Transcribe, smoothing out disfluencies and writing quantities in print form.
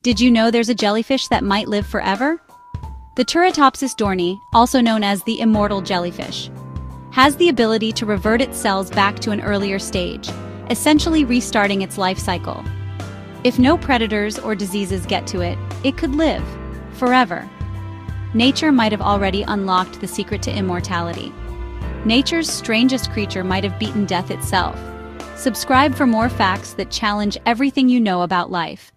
Did you know there's a jellyfish that might live forever? The Turritopsis dohrnii, also known as the immortal jellyfish, has the ability to revert its cells back to an earlier stage, essentially restarting its life cycle. If no predators or diseases get to it, it could live forever. Nature might have already unlocked the secret to immortality. Nature's strangest creature might have beaten death itself. Subscribe for more facts that challenge everything you know about life.